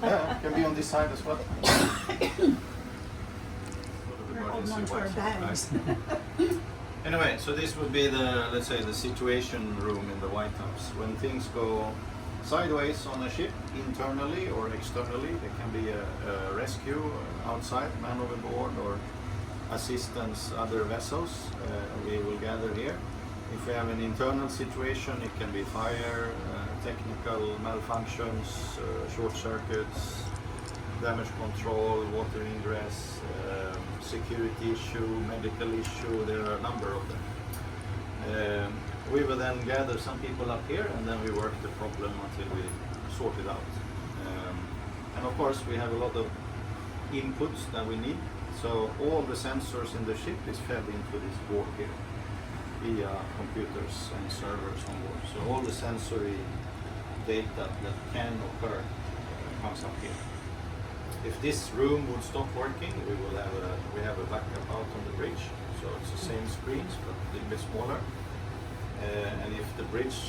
Yeah, can be on this side as well. We're holding on to our bags. Anyway, so this would be the, let's say, the situation room in the White House. When things go sideways on a ship, internally or externally, there can be a rescue outside, man overboard, or assistance, other vessels. We will gather here. If we have an internal situation, it can be fire, technical malfunctions, short circuits, damage control, water ingress, security issue, medical issue. There are a number of them. We will then gather some people up here, and then we work the problem until we sort it out. And of course, we have a lot of inputs that we need. So all the sensors in the ship is fed into this board here via computers and servers on board. So all the sensory data that can occur comes up here. If this room would stop working, we have a backup out on the bridge. So it's the same screens but a little bit smaller. And if the bridge,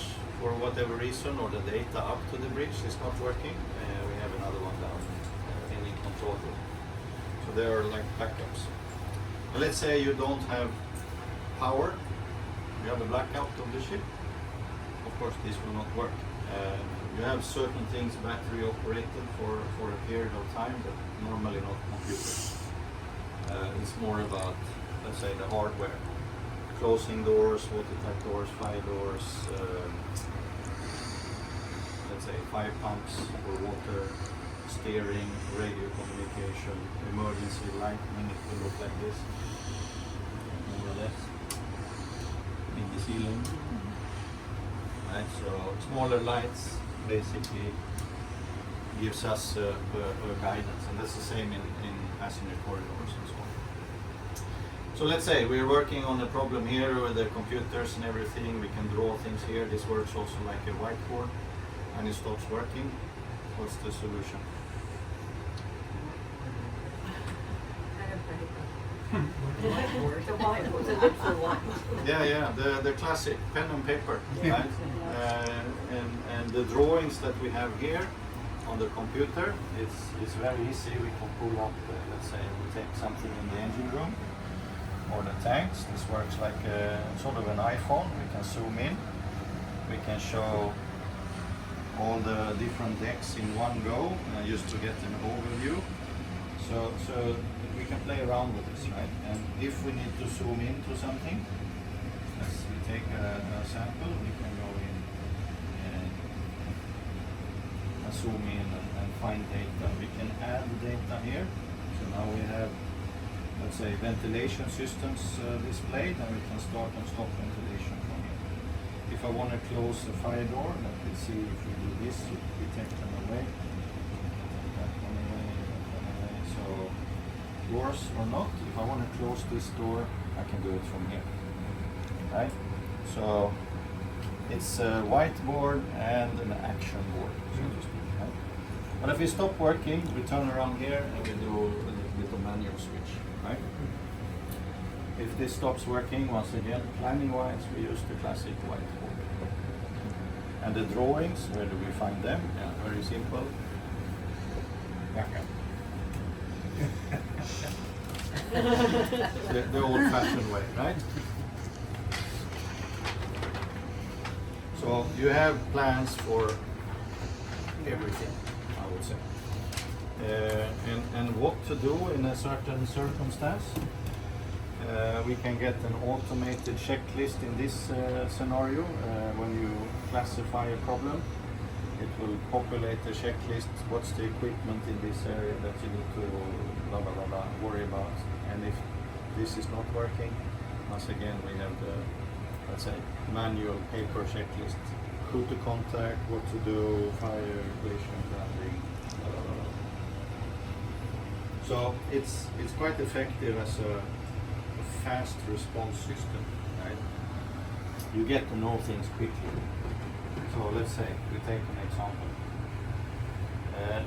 for whatever reason, or the data up to the bridge is not working, we have another one down in the control room. So they are like backups. And let's say you don't have power, you have a blackout of the ship. Of course, this will not work. You have certain things battery operated for a period of time, but normally not computers. It's more about, let's say, the hardware. Closing doors, watertight doors, fire doors, let's say fire pumps for water, steering, radio communication, emergency lighting. It will look like this, more or less, in the ceiling. Right, so smaller lights basically gives us a guidance, and that's the same in passenger corridors and so on. So let's say we're working on a problem here with the computers and everything. We can draw things here. This works also like a whiteboard, and it stops working. What's the solution? The whiteboard, the literal whiteboard. Yeah, the classic pen and paper, right? And the drawings that we have here on the computer, it's very easy. We can pull up, let's say we take something in the engine room or the tanks. This works like sort of an iPhone. We can zoom in. We can show all the different decks in one go, just to get an overview. So we can play around with this, right? And if we need to zoom into something, let's take a sample. We can go in and zoom in and find data. We can add data here. So now we have, let's say, ventilation systems displayed, and we can start and stop ventilation from here. If I want to close a fire door, let me see if we do this, we take them away. That one away, that one away. So doors or not, if I want to close this door, I can do it from here. Right? So it's a whiteboard and an action board, so to speak. Right? But if we stop working, we turn around here and we do a little bit of manual switch. Right? If this stops working, once again, planning-wise, we use the classic whiteboard. And the drawings, where do we find them? Yeah, very simple. The old-fashioned way, right? So you have plans for everything, I would say. And what to do in a certain circumstance. We can get an automated checklist in this scenario. When you classify a problem, it will populate the checklist. What's the equipment in this area that you need to blah blah blah, blah worry about? And if this is not working, once again we have the, let's say, manual paper checklist. Who to contact, what to do, fire, equation, grounding, blah blah blah. So it's quite effective as a fast response system, right? You get to know things quickly. So let's say we take an example.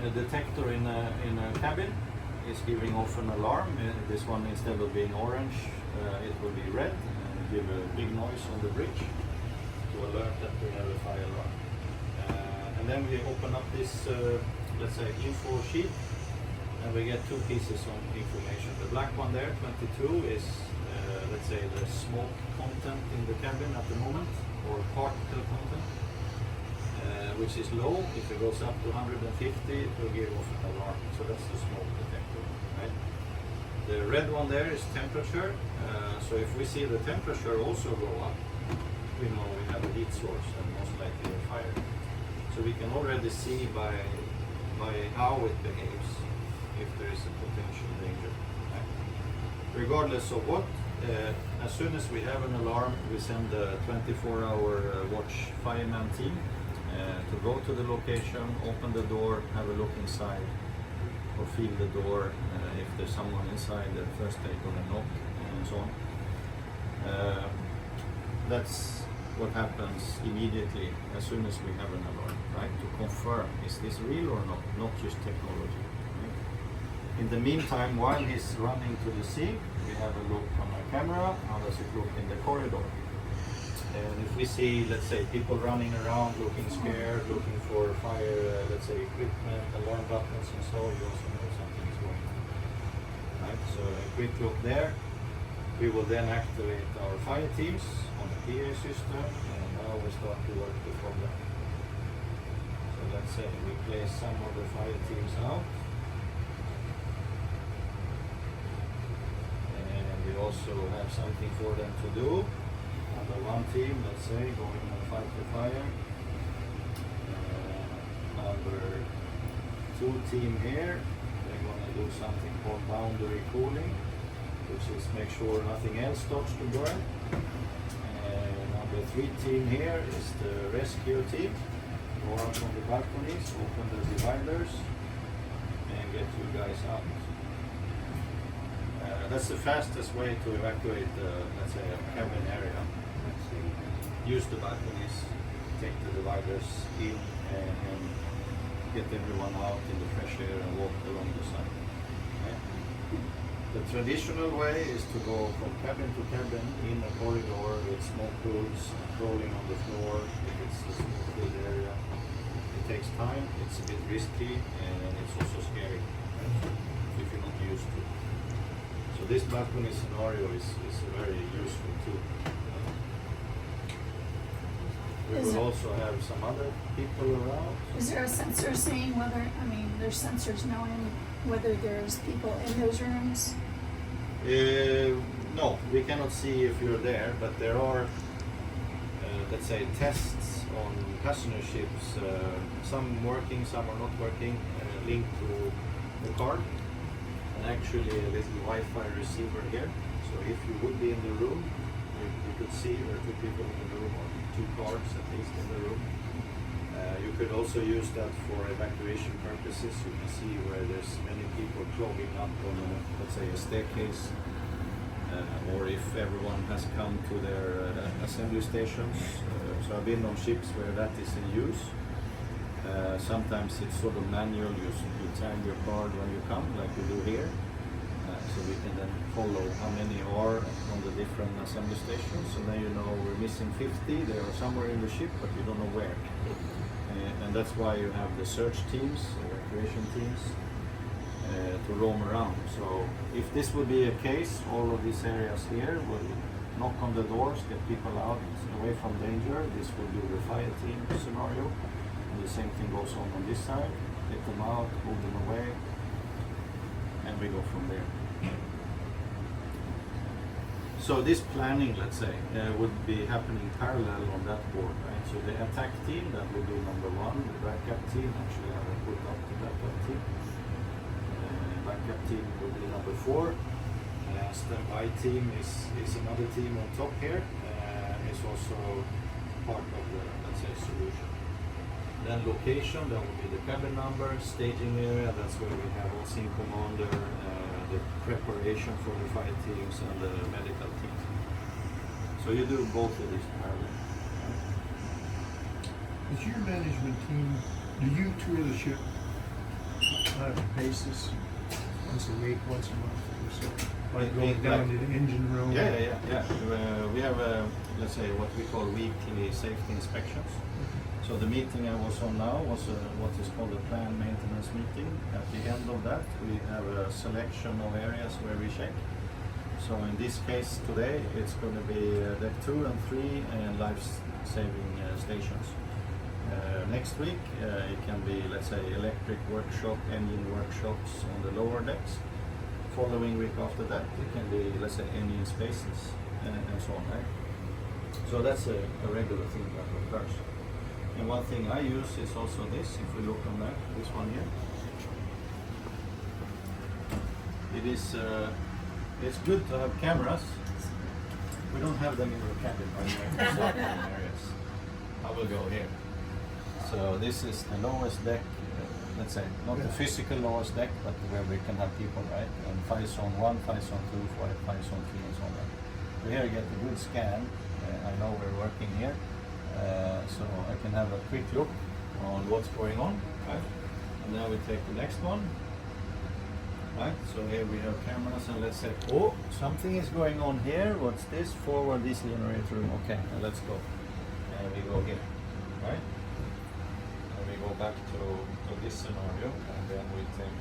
A detector in a cabin is giving off an alarm. This one, instead of being orange, it will be red and give a big noise on the bridge to alert that we have a fire alarm. And And then we open up this, let's say, info sheet, and we get two pieces of information. The black one there, 22, is let's say the smoke content in the cabin at the moment, or particle content, which is low. If it goes up to 150, it will give off an alarm. So that's the smoke detector, right? The red one there is temperature. So if we see the temperature also go up, we know we have a heat source and most likely a fire. So we can already see by how it behaves if there is a potential danger. Right? Regardless of what, as soon as we have an alarm, we send a 24-hour watch fireman team to go to the location, open the door, have a look inside, or feel the door if there's someone inside. First they gonna knock and so on. That's what happens immediately as soon as we have an alarm, right? To confirm, is this real or not just technology. Right? In the meantime, while he's running to the sea, we have a look on our camera. How does it look in the corridor? And if we see, let's say, people running around looking scared, looking for fire, let's say, equipment, alarm buttons and so, you also know something is going on. Right? So a quick look there. We will then activate our fire teams on the PA system, and now we start to work from that. So let's say we place some of the fire teams out. And we also have something for them to do. Number one team, let's say, going on fight the fire. Number two team here, they're going to do something called boundary cooling, which is make sure nothing else starts to burn. And number three team here is the rescue team. Go out on the balconies, open the dividers, and get you guys out. That's the fastest way to evacuate, let's say, a cabin area. Use the balconies, take the dividers in, and get everyone out in the fresh air and walk along the side. Okay? The traditional way is to go from cabin to cabin in a corridor with smoke hoods, crawling on the floor if it's a smoke-filled area. It takes time, it's a bit risky, and it's also scary, right? If you're not used to it. So this balcony scenario is a very useful tool. We will also have some other people around. Is there a sensor saying whether, there's sensors knowing whether there's people in those rooms? No, we cannot see if you're there, but there are, let's say, tests on passenger ships, some working, some are not working, linked to the card, and actually a little Wi-Fi receiver here. So if you would be in the room, you could see there are two people in the room, or two cards at least in the room. You could also use that for evacuation purposes. You can see where there's many people clogging up on, let's say, a staircase, or if everyone has come to their assembly stations. So I've been on ships where that is in use. Sometimes it's sort of manual. You tag your card when you come, like you do here. So we can then follow how many are on the different assembly stations, and then you know we're missing 50, they are somewhere in the ship, but you don't know where. And that's why you have the search teams, evacuation teams, to roam around. So if this would be a case, all of these areas here will knock on the doors, get people out away from danger. This will be the fire team scenario. And the same thing goes on this side, get them out, move them away, and we go from there. So this planning, let's say, would be happening parallel on that board, right? So the attack team, that would be number one. The backup team, actually I will put up the backup team. Backup team would be number four. Standby team is another team on top here. It's also part of the, let's say, solution. Then location, that would be the cabin number. Staging area, that's where we have all scene commander, the preparation for the fire teams and the medical teams. So you do both of these parallel. Is your management team, do you tour the ship on a basis, once a week, once a month, or so? Like going down to the engine room? Yeah. We have, let's say, what we call weekly safety inspections. So the meeting I was on now was what is called a planned maintenance meeting. At the end of that, we have a selection of areas where we check. So in this case today, it's going to be deck 2 and 3 and life-saving stations. Next week, it can be, let's say, electric workshop, engine workshops on the lower decks. Following week after that, it can be, let's say, engine spaces and so on, right? So that's a regular thing that occurs. And one thing I use is also this, if we look on that, this one here. It is, it's good to have cameras. We don't have them in the cabin, by the way, in certain areas. I will go here. So this is the lowest deck, let's say, not the physical lowest deck, but where we can have people, right? And fire zone 1, fire zone 2, fire zone 3 and so on. So here I get a good scan. I know we're working here. So I can have a quick look on what's going on, right? And now we take the next one, right? So here we have cameras, and let's say, oh, something is going on here. What's this? Forward this generator room. Okay, now let's go. And we go here, right? And we go back to this scenario, and then we take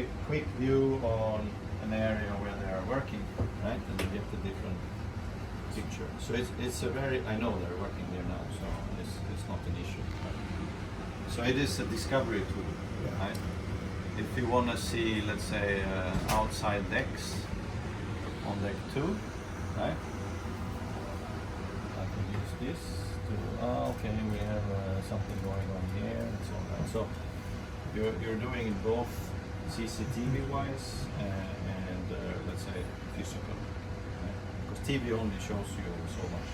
a quick view on an area where they are working, right? And you get the different picture. So it's a very, I know they're working here now, so it's not an issue. Right? So it is a discovery tool, right? If you want to see, let's say, outside decks on deck 2, right? I can use this to, okay, we have something going on here and so on. Right? So you're doing it both CCTV wise and let's say physical. Because TV only shows you so much.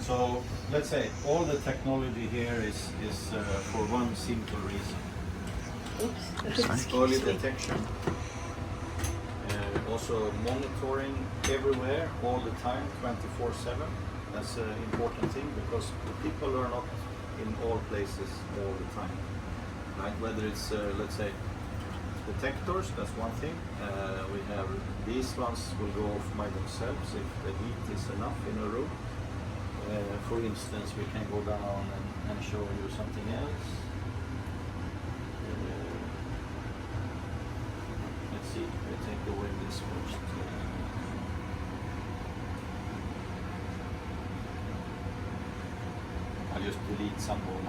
So let's say all the technology here is for one simple reason. Oops. Early detection. Also monitoring everywhere, all the time, 24/7. That's an important thing because the people are not in all places all the time. Right? Whether it's, let's say, detectors, that's one thing. We have these ones will go off by themselves if the heat is enough in a room. For instance, we can go down and show you something else. Let's see, we take away this first. I'll just delete some of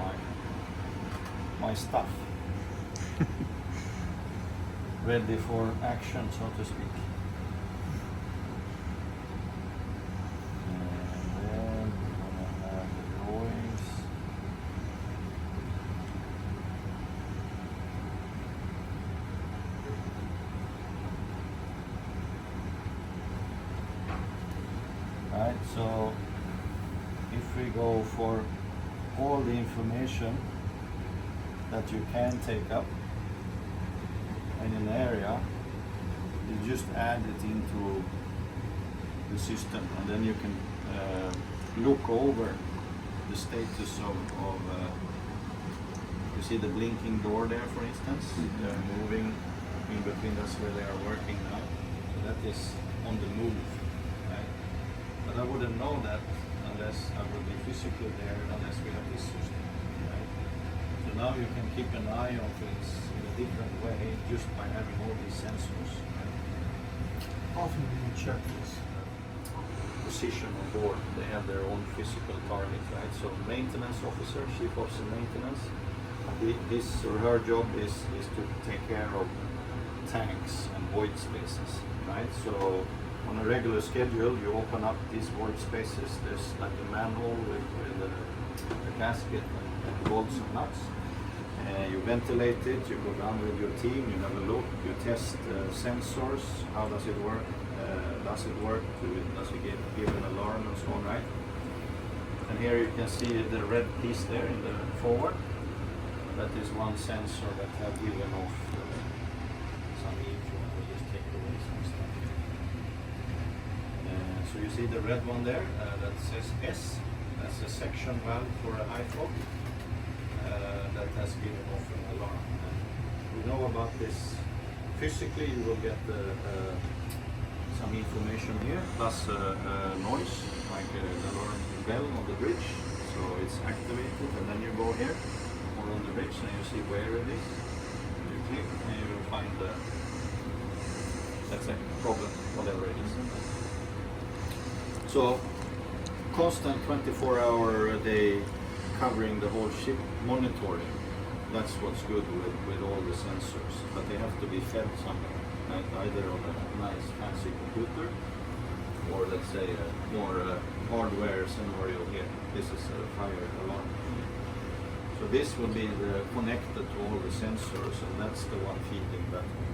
my stuff. Ready for action, so to speak. And then we're gonna have the drawings. Right, so if we go for all the information that you can take up in an area, you just add it into the system, and then you can look over the status of you see the blinking door there, for instance. They're moving in between, that's where they are working now. So that is on the move, right? But I wouldn't know that unless I would be physically there, unless we have this system, right? So now you can keep an eye on things in a different way just by having all these sensors. Right? Often do you check this? Position on board, they have their own physical target, right? So maintenance officer, chief officer maintenance, his or her job is to take care of tanks and void spaces, right? So on a regular schedule, you open up these void spaces. There's like a manhole with a gasket and bolts and nuts. You ventilate it, you go down with your team, you have a look, you test sensors, how does it work, does it work, does it give an alarm and so on, right? And here you can see the red piece there in the forward. That is one sensor that have given off some info. We'll just take away some stuff. So you see the red one there, that says S. That's a section valve for a high fog. That has given off an alarm. And we know about this physically. You will get some information here, plus noise, like an alarm bell on the bridge. So it's activated, and then you go here or on the bridge and you see where it is. You click and you will find the, let's say, problem, whatever it is. So constant 24-hour a day covering the whole ship monitoring. That's what's good with all the sensors, but they have to be fed somewhere, right? Either on a nice fancy computer, or let's say a more hardware scenario here. This is a fire alarm. So this will be connected to all the sensors, and that's the one feeding that one.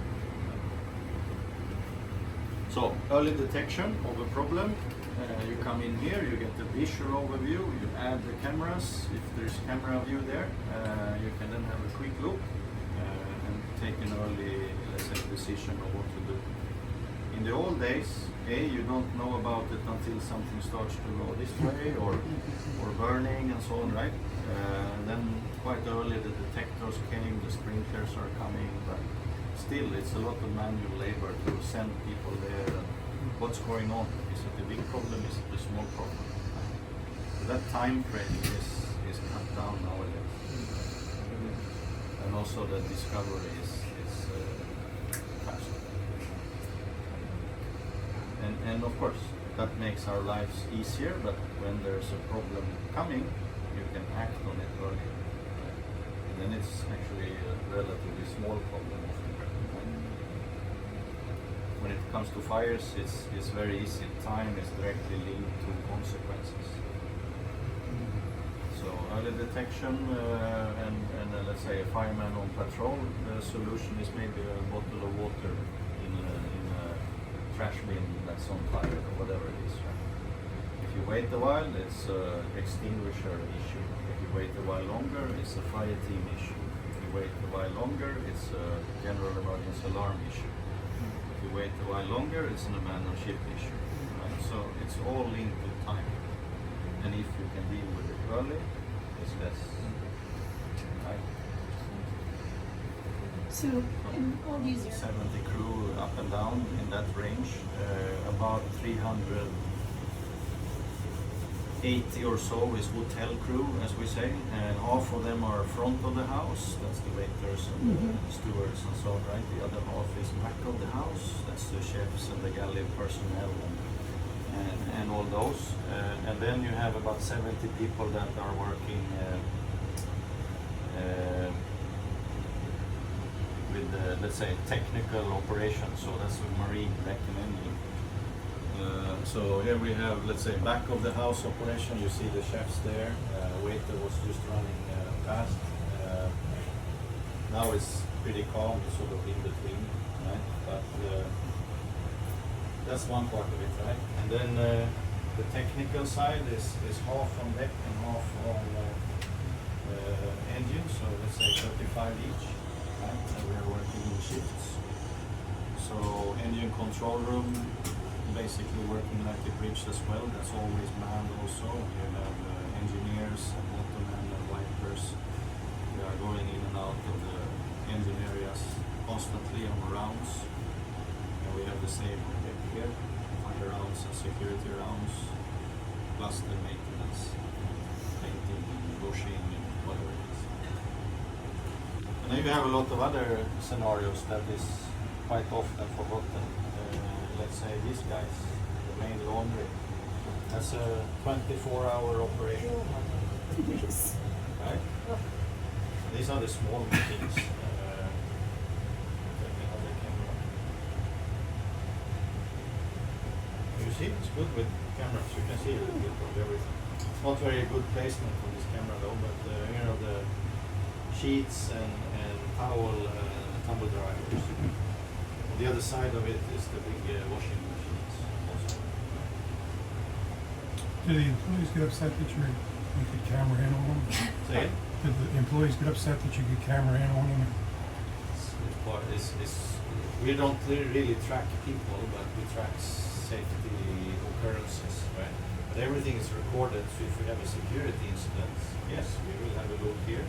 So early detection of a problem. You come in here, you get the visual overview, you add the cameras. If there's camera view there, you can then have a quick look and take an early, let's say, decision of what to do. In the old days, you don't know about it until something starts to go this way or burning and so on, right? Then quite early the detectors came, the sprinklers are coming, but still it's a lot of manual labor to send people there. And what's going on? Is it a big problem? Is it a small problem? So that time frame is cut down nowadays. And also the discovery is faster. And of course, that makes our lives easier, but when there's a problem coming, you can act on it earlier. Right? And then it's actually a relatively small problem. When it comes to fires, it's very easy. Time is directly linked to consequences. So early detection and let's say a fireman on patrol, the solution is maybe a bottle of water in a trash bin that's on fire or whatever it is. Right? If you wait a while, it's an extinguisher issue. If you wait a while longer, it's a fire team issue. If you wait a while longer, it's a general emergency alarm issue. If you wait a while longer, it's an abandoned ship issue. Right? So it's all linked to time. And if you can deal with it early, it's less. Right? So, in all these 70 crew up and down in that range, about 380 or so is hotel crew, as we say, and half of them are front of the house, that's the waiters and the stewards and so on, right? The other half is back of the house, that's the chefs and the galley personnel and all those. And then you have about 70 people that are working with, let's say, technical operations, so that's a marine wrecking engine. So here we have, let's say, back of the house operation. You see the chefs there. Waiter was just running past. Now it's pretty calm, it's sort of in between, right? But that's one part of it, right? And then the technical side is half on deck and half on engine. So let's say 35 each. Right? And we're working in shifts. So engine control room, basically working like a bridge as well. That's always manned also. You have engineers and motormen and wipers. We are going in and out of the engine areas constantly on rounds. And we have the same deck here, fire rounds and security rounds, plus the maintenance, painting, washing, and whatever it is. And then you have a lot of other scenarios that is quite often forgotten. Let's say these guys, the main laundry. That's a 24-hour operation. Yes. Right? These are the small machines. You see, it's good with cameras. You can see a little bit of everything. Not very good placement on this camera though, but you know, the sheets and towel tumble dryers. On the other side of it is the big washing machines also. Do the employees get upset that you could camera in on them? Say it? Did the employees get upset that you could camera in on them? We don't really track people, but we track safety occurrences, right? But everything is recorded, so if we have a security incident, yes, we will have a look here.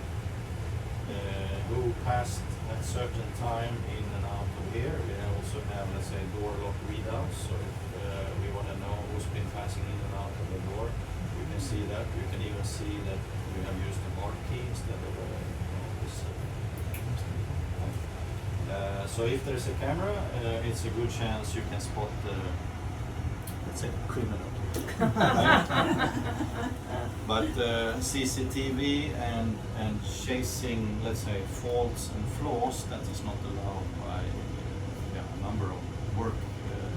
Who passed at certain time in and out of here. We also also have, let's say, door lock readouts. So if we want to know who's been passing in and out of the door, we can see that. We can even see that we have used the mark key instead of this. So if there's a camera, it's a good chance you can spot the, let's say, criminal. But CCTV and chasing, let's say, faults and flaws, that is not allowed by a number of work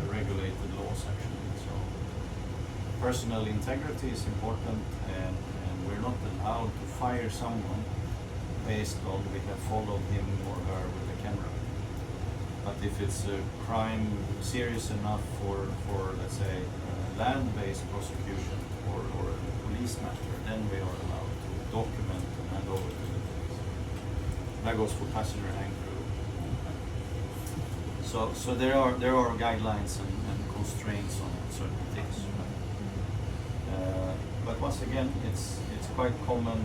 regulated laws actually. So personal integrity is important, and we're not allowed to fire someone based on we have followed him or her with a camera. But if it's a crime serious enough for let's say, land-based prosecution or a police matter, then we are allowed to document and hand over to the police. That goes for passenger and crew. So there are guidelines and constraints on certain things. But once again, it's quite common.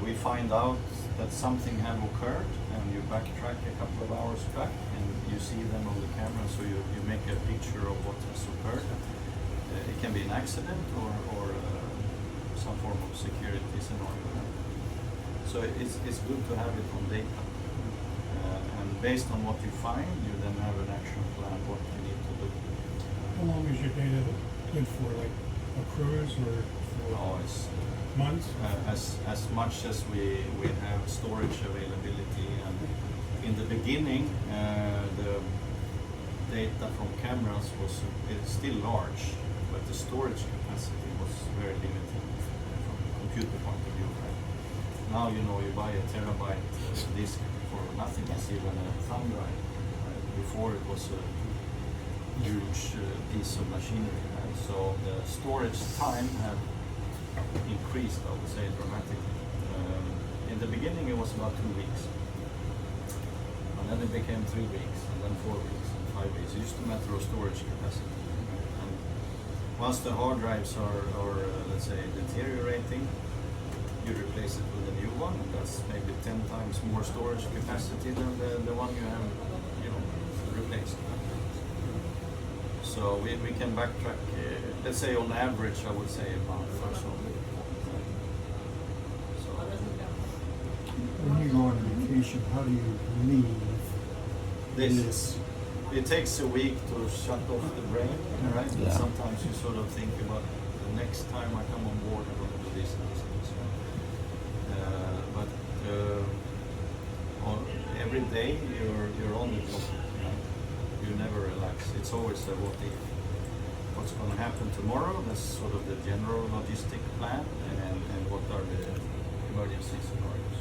We find out that something have occurred, and you backtrack a couple of hours back, and you see them on the camera, so you make a picture of what has occurred. It can be an accident or some form of security scenario. So it's good to have it on data. And based on what you find, you then have an action plan, what you need to do. How long is your data good for, like a cruise or for It's months? as much as we have storage availability. And in the beginning, the data from cameras it's still large, but the storage capacity was very limited from a computer point of view. Right? Now you buy a terabyte disk for nothing. It's even a thumb drive. Right? Before it was a huge piece of machinery. Right? So the storage time have increased, I would say, dramatically. In the beginning it was about 2 weeks, and then it became 3 weeks, and then 4 weeks, and 5 weeks. It's just a matter of storage capacity. And once the hard drives are let's say, deteriorating, you replace it with a new one, and that's maybe 10 times more storage capacity than the one you have replaced. So we can backtrack, let's say on average, I would say a month or so. When you go on vacation, how do you leave this? It takes a week to shut off the brain, right? Yeah. And sometimes you sort of think about the next time I come on board, I'm going to do this and this and this. But every day you're on the job. You never relax. It's always a what if. What's going to happen tomorrow? That's sort of the general logistic plan, and what are the emergency scenarios.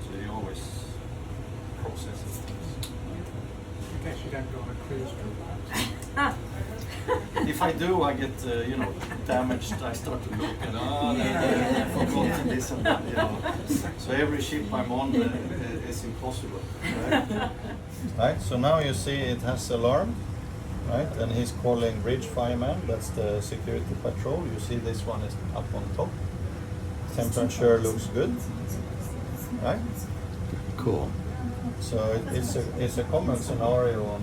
So you always processing things. I guess you don't go on a cruise trip. If I do, I get damaged. I start to look at I forgot this and that. So every ship I'm on is impossible. Right? Right. So now you see it has alarm, right? And he's calling bridge fireman. That's the security patrol. You see this one is up on top. Temperature looks good, right? Cool. So it's a common scenario on